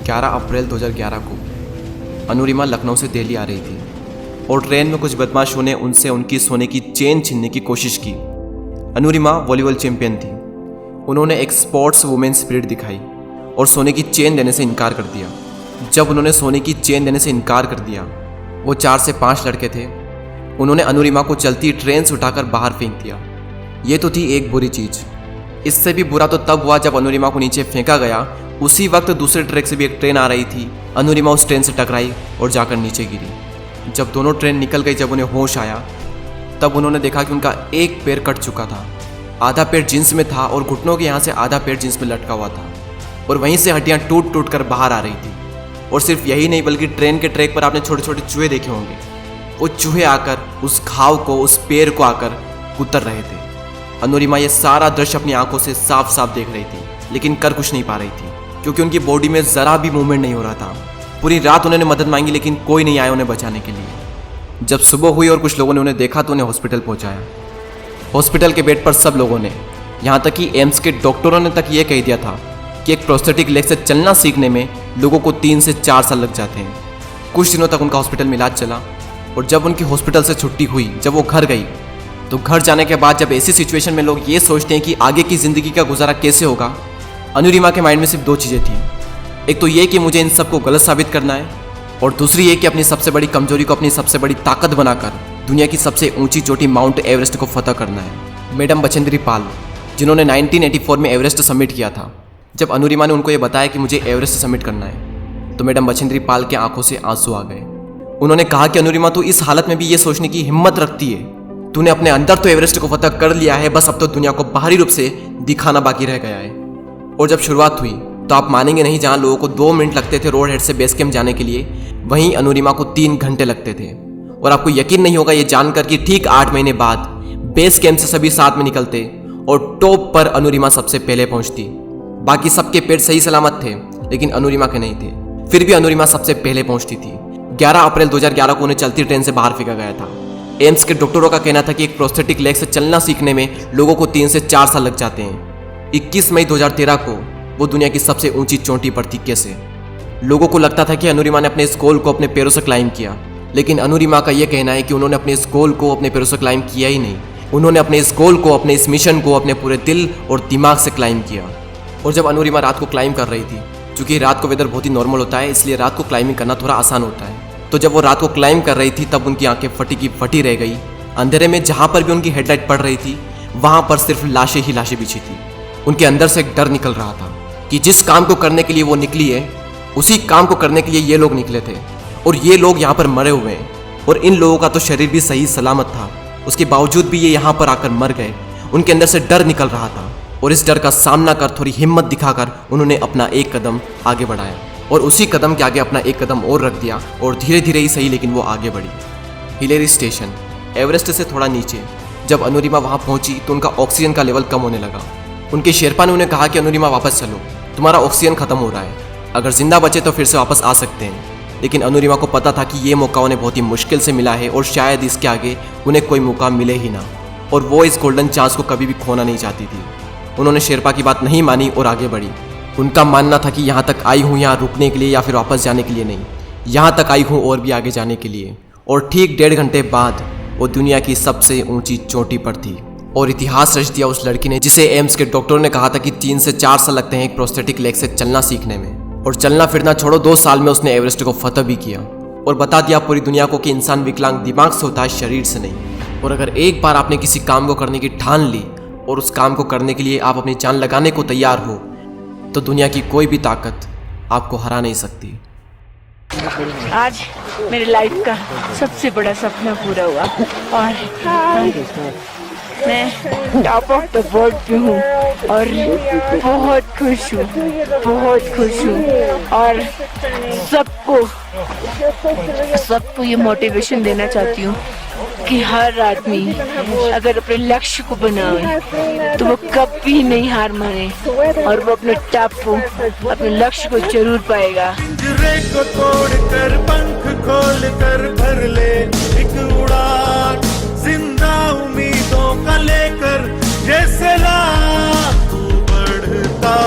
11 अप्रैल 2011 को अनुरिमा लखनऊ से दिल्ली आ रही थी और ट्रेन में कुछ बदमाशों ने उनसे उनकी सोने की चेन छीनने की कोशिश की। अनुरिमा वॉलीबॉल चैंपियन थी। उन्होंने एक स्पोर्ट्स वुमेन स्पिरिट दिखाई और सोने की चेन देने से इनकार कर दिया। जब उन्होंने सोने की चेन देने से इनकार कर दिया, वो 4 से 5 लड़के थे, उन्होंने अनुरिमा को चलती ट्रेन से उठाकर बाहर फेंक दिया। ये तो थी एक बुरी चीज़। इससे भी बुरा तो तब हुआ जब अनुरिमा को नीचे फेंका गया। उसी वक्त दूसरे ट्रैक से भी एक ट्रेन आ रही थी। अनुरिमा उस ट्रेन से टकराई और जाकर नीचे गिरी। जब दोनों ट्रेन निकल गई, जब उन्हें होश आया, तब उन्होंने देखा कि उनका एक पैर कट चुका था। आधा पैर जींस में था और घुटनों के यहाँ से आधा पैर जींस में लटका हुआ था और वहीं से हड्डियाँ टूट टूट कर बाहर आ रही थी। और सिर्फ यही नहीं, बल्कि ट्रेन के ट्रैक पर आपने छोटे छोटे चूहे देखे होंगे। वो चूहे आकर उस घाव को, उस पैर को आकर कुतर रहे थे। अनुरिमा ये सारा दृश्य अपनी आंखों से साफ साफ देख रही थी, लेकिन कर कुछ नहीं पा रही थी क्योंकि उनकी बॉडी में ज़रा भी मूवमेंट नहीं हो रहा था। पूरी रात उन्होंने मदद मांगी, लेकिन कोई नहीं आया उन्हें बचाने के लिए। जब सुबह हुई और कुछ लोगों ने उन्हें देखा तो उन्हें हॉस्पिटल पहुंचाया। हॉस्पिटल के बेड पर सब लोगों ने, यहाँ तक कि एम्स के डॉक्टरों ने तक ये कह दिया था कि एक प्रोस्थेटिक लेग से चलना सीखने में लोगों को 3 से 4 साल लग जाते हैं। कुछ दिनों तक उनका हॉस्पिटल में इलाज चला और जब उनकी हॉस्पिटल से छुट्टी हुई, जब वो घर गई, तो घर जाने के बाद जब ऐसी सिचुएशन में लोग ये सोचते हैं कि आगे की ज़िंदगी का गुजारा कैसे होगा, अनुरिमा के माइंड में सिर्फ 2 चीज़ें थी। एक तो ये कि मुझे इन सबको गलत साबित करना है और दूसरी ये कि अपनी सबसे बड़ी कमजोरी को अपनी सबसे बड़ी ताकत बनाकर दुनिया की सबसे ऊंची चोटी माउंट एवरेस्ट को फतह करना है। मैडम बचेंद्री पाल, जिन्होंने 1984 में एवरेस्ट सबमिट किया था, जब अनुरिमा ने उनको ये बताया कि मुझे एवरेस्ट सबमिट करना है, तो मैडम बचेंद्री पाल के आंखों से आंसू आ गए। उन्होंने कहा कि अनुरिमा, तू इस हालत में भी ये सोचने की हिम्मत रखती है। तूने अपने अंदर तो एवरेस्ट को फतह कर लिया है, बस अब तो दुनिया को बाहरी रूप से दिखाना बाकी रह गया है। और जब शुरुआत हुई तो आप मानेंगे नहीं, जहां लोगों को 2 मिनट लगते थे रोड हेड से बेस कैंप जाने के लिए, वहीं अनुरिमा को 3 घंटे लगते थे। और आपको यकीन नहीं होगा ये जानकर कि ठीक 8 महीने बाद बेस कैंप से सभी साथ में निकलते और टॉप पर अनुरिमा सबसे पहले पहुंचती। बाकी सबके पेट सही सलामत थे, लेकिन अनुरिमा के नहीं थे। फिर भी अनुरिमा सबसे पहले पहुंचती थी। 11 अप्रैल 2011 को उन्हें चलती ट्रेन से बाहर फेंका गया था। एम्स के डॉक्टरों का कहना था कि एक प्रोस्थेटिक लेग से चलना सीखने में लोगों को 3 से 4 साल लग जाते हैं। 21 मई 2013 को वो दुनिया की सबसे ऊंची चोटी पर थी। कैसे? लोगों को लगता था कि अनुरिमा ने अपने इस गोल को अपने पैरों से क्लाइंब किया, लेकिन अनुरिमा का यह कहना है कि उन्होंने अपने इस गोल को अपने पैरों से क्लाइंब किया ही नहीं। उन्होंने अपने इस गोल को, अपने इस मिशन को अपने पूरे दिल और दिमाग से क्लाइंब किया। और जब अनुरिमा रात को क्लाइंब कर रही थी, क्योंकि रात को वेदर बहुत ही नॉर्मल होता है, इसलिए रात को क्लाइंबिंग करना थोड़ा आसान होता है, तो जब वो रात को क्लाइंब कर रही थी तब उनकी आंखें फटी की फटी रह गई। अंधेरे में जहां पर भी उनकी हेडलाइट पड़ रही थी, वहां पर सिर्फ लाशें ही लाशें बिछी थी। उनके अंदर से एक डर निकल रहा था कि जिस काम को करने के लिए वो निकली है, उसी काम को करने के लिए ये लोग निकले थे और ये लोग यहाँ पर मरे हुए हैं। और इन लोगों का तो शरीर भी सही सलामत था, उसके बावजूद भी ये यहाँ पर आकर मर गए। उनके अंदर से डर निकल रहा था और इस डर का सामना कर, थोड़ी हिम्मत दिखाकर उन्होंने अपना एक कदम आगे बढ़ाया और उसी कदम के आगे अपना एक कदम और रख दिया और धीरे धीरे ही सही, लेकिन वो आगे बढ़ी। हिलेरी स्टेशन, एवरेस्ट से थोड़ा नीचे। जब अनुरिमा वहाँ पहुँची तो उनका ऑक्सीजन का लेवल कम होने लगा। उनके शेरपा ने उन्हें कहा कि अनुरिमा वापस चलो, तुम्हारा ऑक्सीजन खत्म हो रहा है, अगर जिंदा बचे तो फिर से वापस आ सकते हैं। लेकिन अनुरिमा को पता था कि ये मौका उन्हें बहुत ही मुश्किल से मिला है और शायद इसके आगे उन्हें कोई मौका मिले ही ना, और वो इस गोल्डन चांस को कभी भी खोना नहीं चाहती थी। उन्होंने शेरपा की बात नहीं मानी और आगे बढ़ी। उनका मानना था कि यहाँ तक आई हूँ यहाँ रुकने के लिए या फिर वापस जाने के लिए नहीं, यहाँ तक आई हूँ और भी आगे जाने के लिए। और ठीक 1.5 घंटे बाद वो दुनिया की सबसे ऊंची चोटी पर थी और इतिहास रच दिया उस लड़की ने, जिसे एम्स के डॉक्टरों ने कहा था कि 3 से 4 साल लगते हैं एक प्रोस्थेटिक लेग से चलना सीखने में। और चलना फिरना छोड़ो, 2 साल में उसने एवरेस्ट को फतह भी किया और बता दिया पूरी दुनिया को कि इंसान विकलांग दिमाग से होता है, शरीर से नहीं। और अगर एक बार आपने किसी काम को करने की ठान ली और उस काम को करने के लिए आप अपनी जान लगाने को तैयार हो, तो दुनिया की कोई भी ताकत आपको हरा नहीं सकती। आज मेरी लाइफ का सबसे बड़ा सपना पूरा हुआ और मैं टॉप ऑफ द वर्ल्ड पे हूँ और बहुत खुश हूँ और सबको ये मोटिवेशन देना चाहती हूँ कि हर आदमी अगर अपने लक्ष्य को बनाए तो वो कभी नहीं हार माने और वो अपने टॉप को, अपने लक्ष्य को जरूर पाएगा। पिंजरे को तोड़कर पंख खोलकर भर ले एक उड़ान, जिंदा उम्मीदों का लेकर जैसे रात बढ़ता